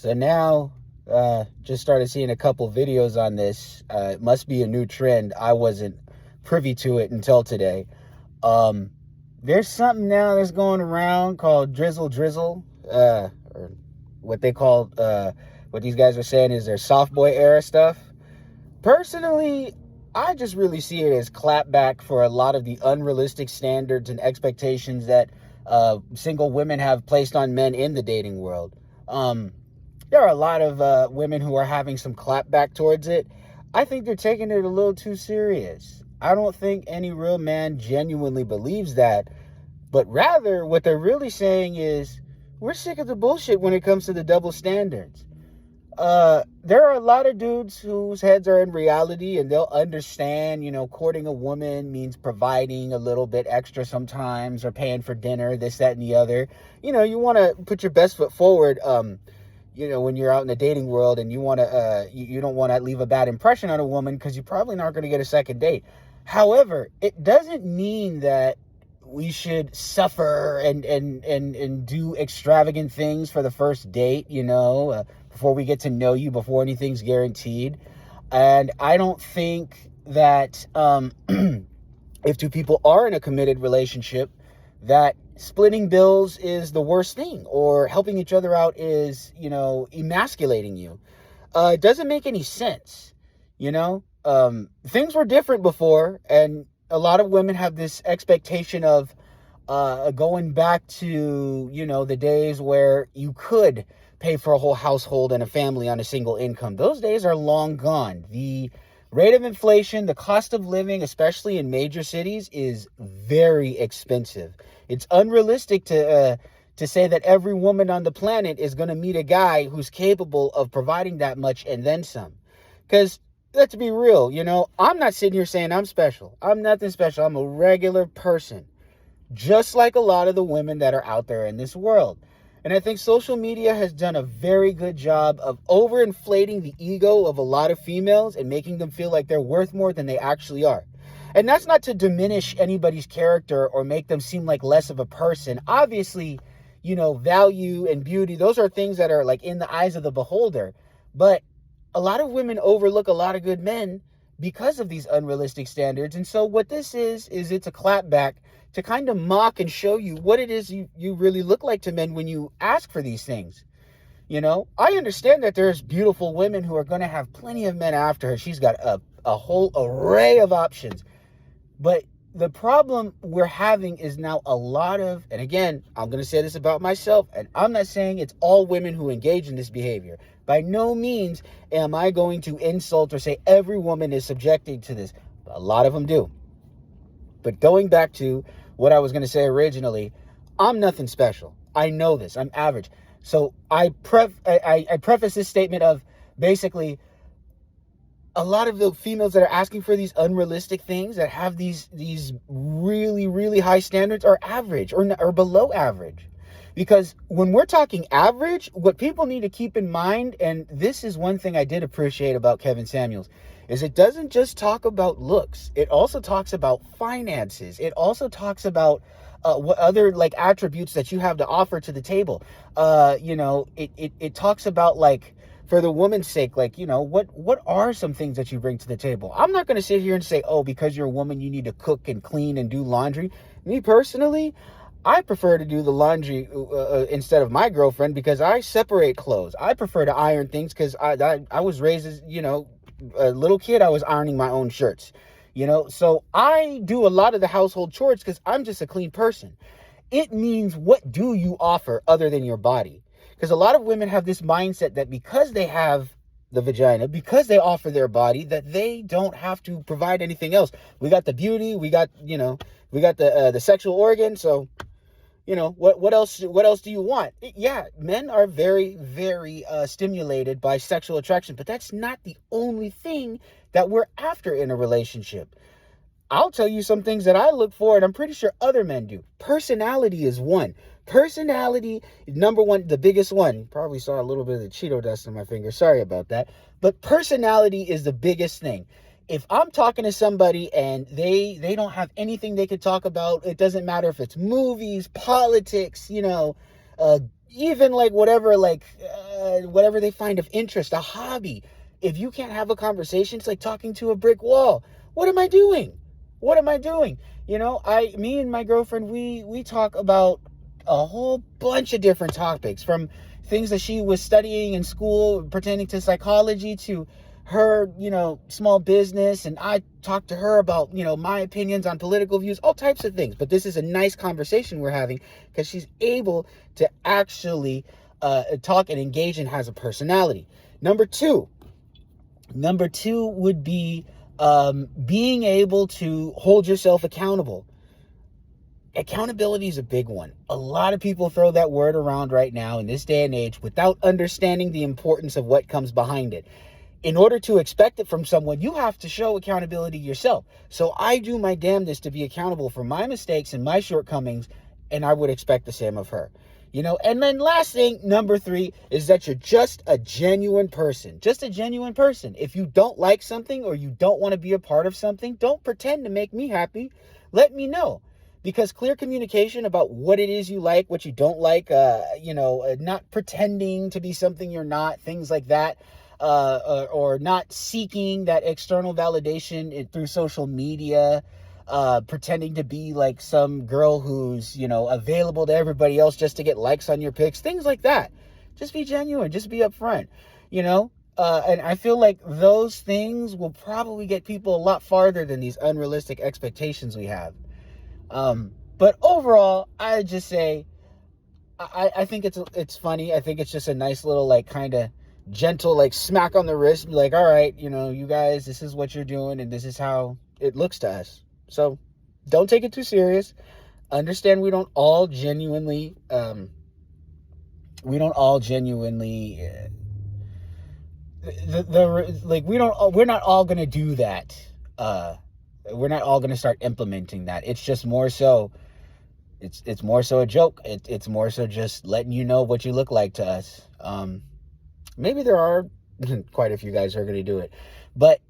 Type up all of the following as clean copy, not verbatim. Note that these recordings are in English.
So now, just started seeing a couple videos on this. It must be a new trend. I wasn't privy to it until today. Um, there's something now that's going around called Drizzle, or what they call, what these guys are saying is their soft boy era stuff. Personally, I just really see it as clapback for a lot of the unrealistic standards and expectations that single women have placed on men in the dating world. Um, there are a lot of women who are having some clapback towards it. I think they're taking it a little too serious. I don't think any real man genuinely believes that, but rather what they're really saying is we're sick of the bullshit when it comes to the double standards. There are a lot of dudes whose heads are in reality and they'll understand, courting a woman means providing a little bit extra sometimes or paying for dinner, this, that, and the other. You want to put your best foot forward, when you're out in the dating world, and you want to, you don't want to leave a bad impression on a woman because you're probably not going to get a second date. However, it doesn't mean that we should suffer and do extravagant things for the first date, before we get to know you, before anything's guaranteed. And I don't think that if two people are in a committed relationship, that splitting bills is the worst thing, or helping each other out is, emasculating you. It doesn't make any sense, things were different before, and a lot of women have this expectation of going back to, the days where you could pay for a whole household and a family on a single income. Those days are long gone. The rate of inflation, the cost of living, especially in major cities, is very expensive. It's unrealistic to say that every woman on the planet is going to meet a guy who's capable of providing that much and then some. Because let's be real, I'm not sitting here saying I'm special. I'm nothing special. I'm a regular person, just like a lot of the women that are out there in this world. And I think social media has done a very good job of overinflating the ego of a lot of females and making them feel like they're worth more than they actually are. And that's not to diminish anybody's character or make them seem like less of a person. Obviously, value and beauty, those are things that are like in the eyes of the beholder. But a lot of women overlook a lot of good men because of these unrealistic standards. And so what this is it's a clapback to kind of mock and show you what it is you really look like to men when you ask for these things. I understand that there's beautiful women who are going to have plenty of men after her. She's got a whole array of options. But the problem we're having is now a lot of, and again, I'm going to say this about myself, and I'm not saying it's all women who engage in this behavior. By no means am I going to insult or say every woman is subjected to this. A lot of them do. But going back to what I was going to say originally, I'm nothing special. I know this. I'm average. So I preface this statement of basically a lot of the females that are asking for these unrealistic things, that have these really, really high standards, are average or below average. Because when we're talking average, what people need to keep in mind, and this is one thing I did appreciate about Kevin Samuels, is it doesn't just talk about looks. It also talks about finances. It also talks about what other attributes that you have to offer to the table. It talks about for the woman's sake, what are some things that you bring to the table? I'm not going to sit here and say, oh, because you're a woman, you need to cook and clean and do laundry. Me personally, I prefer to do the laundry instead of my girlfriend because I separate clothes. I prefer to iron things because I was raised as, a little kid. I was ironing my own shirts, so I do a lot of the household chores because I'm just a clean person. It means, what do you offer other than your body? Because a lot of women have this mindset that because they have the vagina, because they offer their body, that they don't have to provide anything else. We got the beauty, we got the sexual organ, so what else do you want? Yeah, men are very, very stimulated by sexual attraction, but that's not the only thing that we're after in a relationship. I'll tell you some things that I look for, and I'm pretty sure other men do. Personality is one. Personality, number one, the biggest one. You probably saw a little bit of the Cheeto dust on my finger. Sorry about that. But personality is the biggest thing. If I'm talking to somebody and they don't have anything they could talk about, it doesn't matter if it's movies, politics, even whatever, whatever they find of interest, a hobby. If you can't have a conversation, it's like talking to a brick wall. What am I doing? What am I doing? Me and my girlfriend, we talk about a whole bunch of different topics, from things that she was studying in school pertaining to psychology, to her, small business. And I talked to her about, my opinions on political views, all types of things. But this is a nice conversation we're having because she's able to actually talk and engage and has a personality. Number two would be being able to hold yourself accountable. Accountability is a big one. A lot of people throw that word around right now in this day and age without understanding the importance of what comes behind it. In order to expect it from someone, you have to show accountability yourself. So I do my damnedest to be accountable for my mistakes and my shortcomings, and I would expect the same of her. And then last thing, number 3, is that you're just a genuine person. Just a genuine person. If you don't like something or you don't want to be a part of something, don't pretend to make me happy. Let me know. Because clear communication about what it is you like, what you don't like, not pretending to be something you're not, things like that, or not seeking that external validation through social media, pretending to be like some girl who's, available to everybody else just to get likes on your pics, things like that. Just be genuine, just be upfront, and I feel like those things will probably get people a lot farther than these unrealistic expectations we have. But overall, I just say, I think it's funny. I think it's just a nice little, like, kind of gentle, like, smack on the wrist. Be like, all right, you guys, this is what you're doing and this is how it looks to us. So don't take it too serious. Understand we don't all genuinely, we're not all going to do that. We're not all going to start implementing that. It's just more so, it's more so a joke. It's more so just letting you know what you look like to us. Maybe there are quite a few guys who are going to do it, but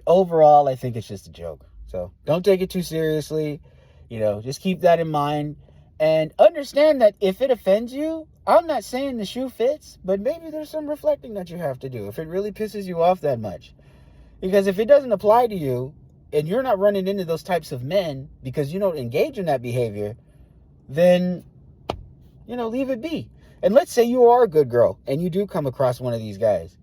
overall, I think it's just a joke. So don't take it too seriously. Just keep that in mind and understand that if it offends you, I'm not saying the shoe fits, but maybe there's some reflecting that you have to do if it really pisses you off that much. Because if it doesn't apply to you and you're not running into those types of men because you don't engage in that behavior, then, leave it be. And let's say you are a good girl and you do come across one of these guys.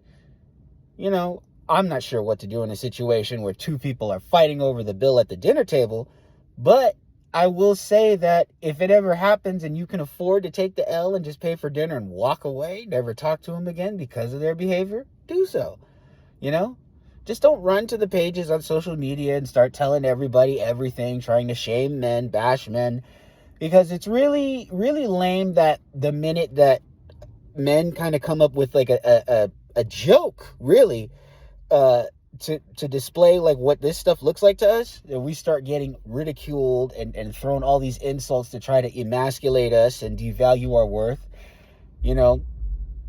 I'm not sure what to do in a situation where 2 people are fighting over the bill at the dinner table, but I will say that if it ever happens and you can afford to take the L and just pay for dinner and walk away, never talk to them again because of their behavior, do so. Just don't run to the pages on social media and start telling everybody everything, trying to shame men, bash men, because it's really, really lame that the minute that men kind of come up with like a joke, really, to display like what this stuff looks like to us, we start getting ridiculed and thrown all these insults to try to emasculate us and devalue our worth.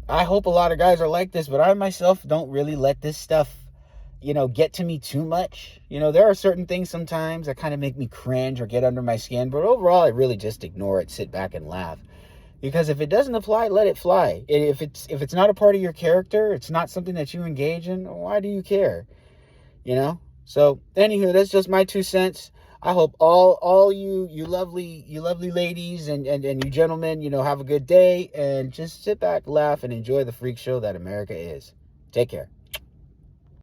I hope a lot of guys are like this, but I myself don't really let this stuff get to me too much. There are certain things sometimes that kind of make me cringe or get under my skin, but overall, I really just ignore it, sit back and laugh. Because if it doesn't apply, let it fly. If it's not a part of your character, it's not something that you engage in, why do you care? So, anywho, that's just my 2 cents. I hope all you lovely ladies and you gentlemen, have a good day and just sit back, laugh, and enjoy the freak show that America is. Take care.